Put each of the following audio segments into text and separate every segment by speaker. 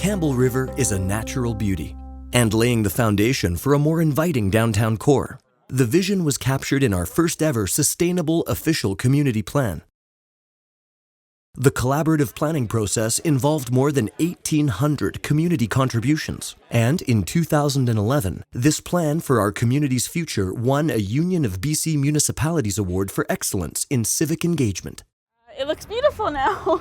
Speaker 1: Campbell River is a natural beauty and laying the foundation for a more inviting downtown core. The vision was captured in our first ever sustainable official community plan. The collaborative planning process involved more than 1,800 community contributions, and in 2011, this plan for our community's future won a Union of BC Municipalities Award for Excellence in Civic Engagement.
Speaker 2: It looks beautiful now.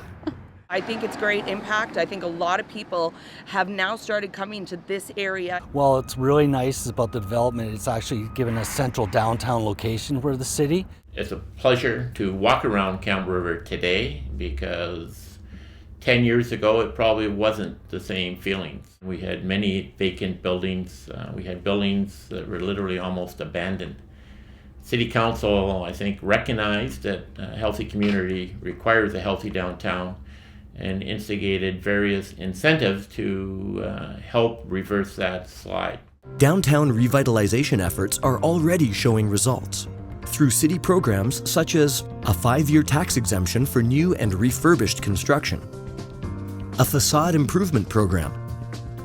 Speaker 3: I think it's great impact. I think a lot of people have now started coming to this area.
Speaker 4: Well, it's really nice about the development. It's actually given a central downtown location for the city.
Speaker 5: It's a pleasure to walk around Campbell River today because 10 years ago it probably wasn't the same feelings. We had many vacant buildings. We had buildings that were literally almost abandoned. City Council, I think, recognized that a healthy community requires a healthy downtown and instigated various incentives to help reverse that slide.
Speaker 1: Downtown revitalization efforts are already showing results through city programs such as a 5-year tax exemption for new and refurbished construction, a facade improvement program,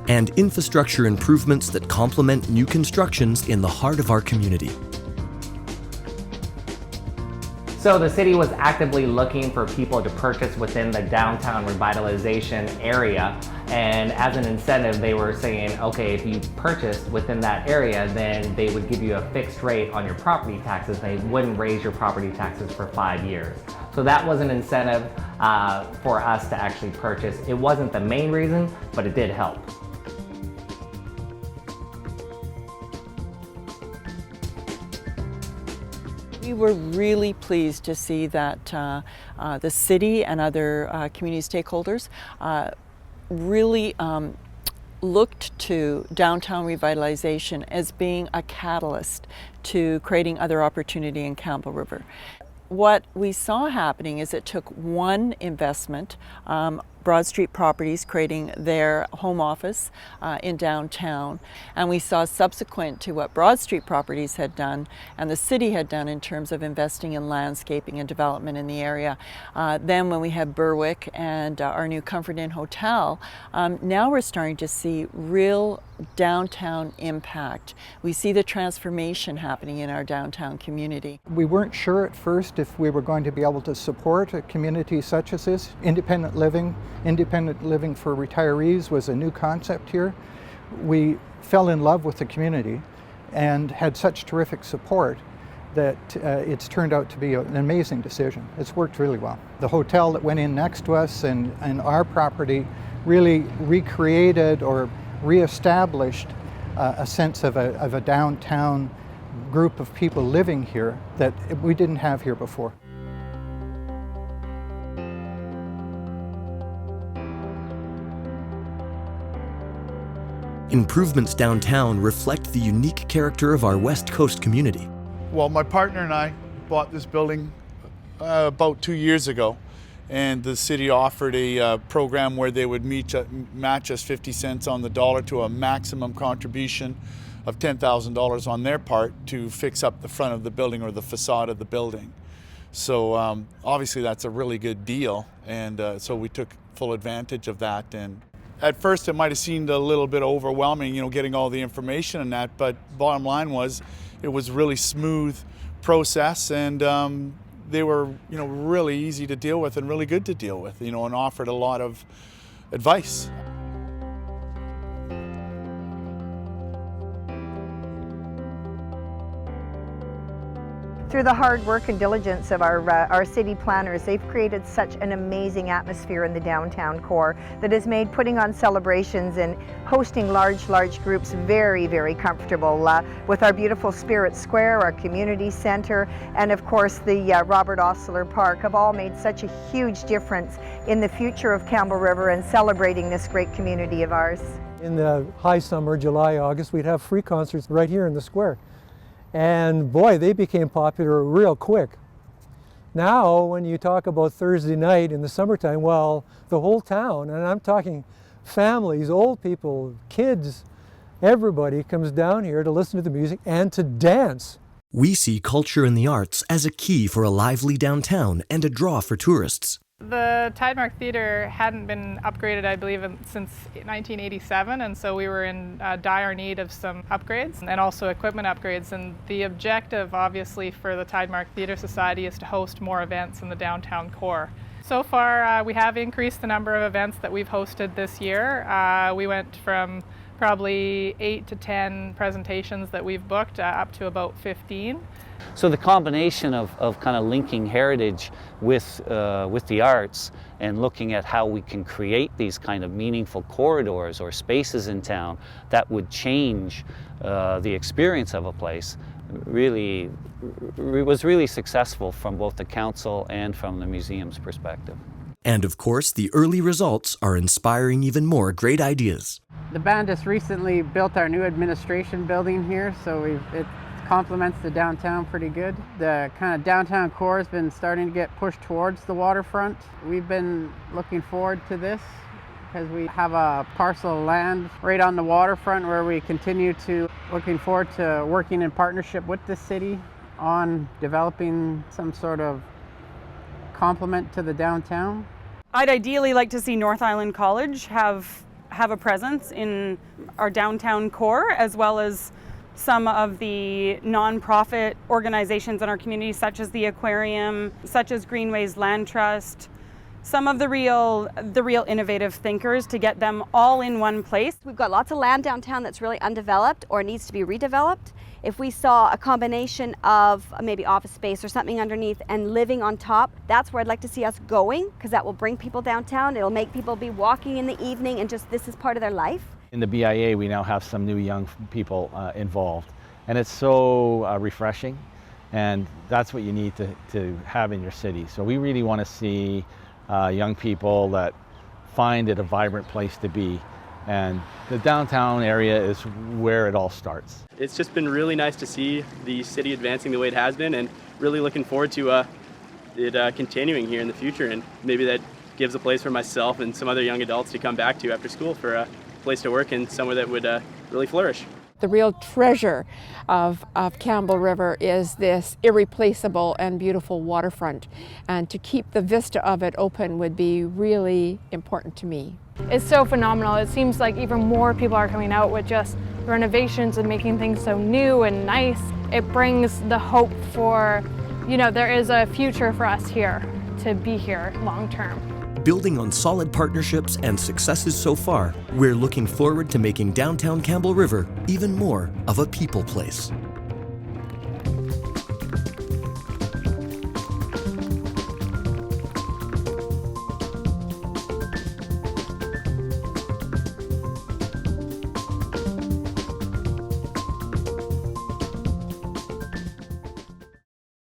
Speaker 1: and infrastructure improvements that complement new constructions in the heart of our community.
Speaker 6: So the city was actively looking for people to purchase within the downtown revitalization area, and as an incentive they were saying, okay, if you purchased within that area, then they would give you a fixed rate on your property taxes. They wouldn't raise your property taxes for 5 years. So that was an incentive for us to actually purchase. It wasn't the main reason, but it did help.
Speaker 2: We were really pleased to see that the city and other community stakeholders really looked to downtown revitalization as being a catalyst to creating other opportunity in Campbell River. What we saw happening is it took one investment, Broad Street Properties creating their home office in downtown, and we saw subsequent to what Broad Street Properties had done and the city had done in terms of investing in landscaping and development in the area. Then when we had Berwick and our new Comfort Inn Hotel, now we're starting to see real downtown impact. We see the transformation happening in our downtown community.
Speaker 7: We weren't sure at first if we were going to be able to support a community such as this. Independent living for retirees was a new concept here. We fell in love with the community and had such terrific support that it's turned out to be an amazing decision. It's worked really well. The hotel that went in next to us and our property really recreated or reestablished a sense of a downtown group of people living here that we didn't have here before.
Speaker 1: Improvements downtown reflect the unique character of our West Coast community.
Speaker 8: Well, my partner and I bought this building about 2 years ago, and the city offered a program where they would match us 50 cents on the dollar to a maximum contribution of $10,000 on their part to fix up the front of the building or the facade of the building. So obviously that's a really good deal, and so we took full advantage of that. And at first it might have seemed a little bit overwhelming, getting all the information and that, but bottom line was it was a really smooth process, and they were really easy to deal with and really good to deal with, and offered a lot of advice.
Speaker 9: Through the hard work and diligence of our city planners, they've created such an amazing atmosphere in the downtown core that has made putting on celebrations and hosting large groups very, very comfortable. With our beautiful Spirit Square, our community center, and of course the Robert Osler Park have all made such a huge difference in the future of Campbell River and celebrating this great community of ours.
Speaker 10: In the high summer, July, August, we'd have free concerts right here in the square. And boy, they became popular real quick. Now, when you talk about Thursday night in the summertime, well, the whole town, and I'm talking families, old people, kids, everybody comes down here to listen to the music and to dance.
Speaker 1: We see culture and the arts as a key for a lively downtown and a draw for tourists.
Speaker 11: The Tidemark Theatre hadn't been upgraded, I believe, since 1987, and so we were in dire need of some upgrades and also equipment upgrades. And the objective, obviously, for the Tidemark Theatre Society is to host more events in the downtown core. So far, we have increased the number of events that we've hosted this year. We went from probably 8 to 10 presentations that we've booked up to about 15.
Speaker 12: So the combination of kind of linking heritage with the arts and looking at how we can create these kind of meaningful corridors or spaces in town that would change the experience of a place was really successful from both the council and from the museum's perspective.
Speaker 1: And of course, the early results are inspiring even more great ideas.
Speaker 13: The band just recently built our new administration building here, so it complements the downtown pretty good. The kind of downtown core has been starting to get pushed towards the waterfront. We've been looking forward to this because we have a parcel of land right on the waterfront where we continue to looking forward to working in partnership with the city on developing some sort of complement to the downtown.
Speaker 14: I'd ideally like to see North Island College have a presence in our downtown core, as well as some of the nonprofit organizations in our community, such as the Aquarium, such as Greenways Land Trust, some of the real innovative thinkers, to get them all in one place.
Speaker 15: We've got lots of land downtown that's really undeveloped or needs to be redeveloped. If we saw a combination of maybe office space or something underneath and living on top, that's where I'd like to see us going, because that will bring people downtown. It'll make people be walking in the evening and just this is part of their life.
Speaker 16: In the BIA, we now have some new young people involved, and it's so refreshing, and that's what you need to have in your city. So we really want to see young people that find it a vibrant place to be, and the downtown area is where it all starts.
Speaker 17: It's just been really nice to see the city advancing the way it has been, and really looking forward to it continuing here in the future, and maybe that gives a place for myself and some other young adults to come back to after school for a place to work and somewhere that would really flourish.
Speaker 18: The real treasure of Campbell River is this irreplaceable and beautiful waterfront, and to keep the vista of it open would be really important to me.
Speaker 19: It's so phenomenal. It seems like even more people are coming out with just renovations and making things so new and nice. It brings the hope for, there is a future for us here to be here long term.
Speaker 1: Building on solid partnerships and successes so far, we're looking forward to making downtown Campbell River even more of a people place.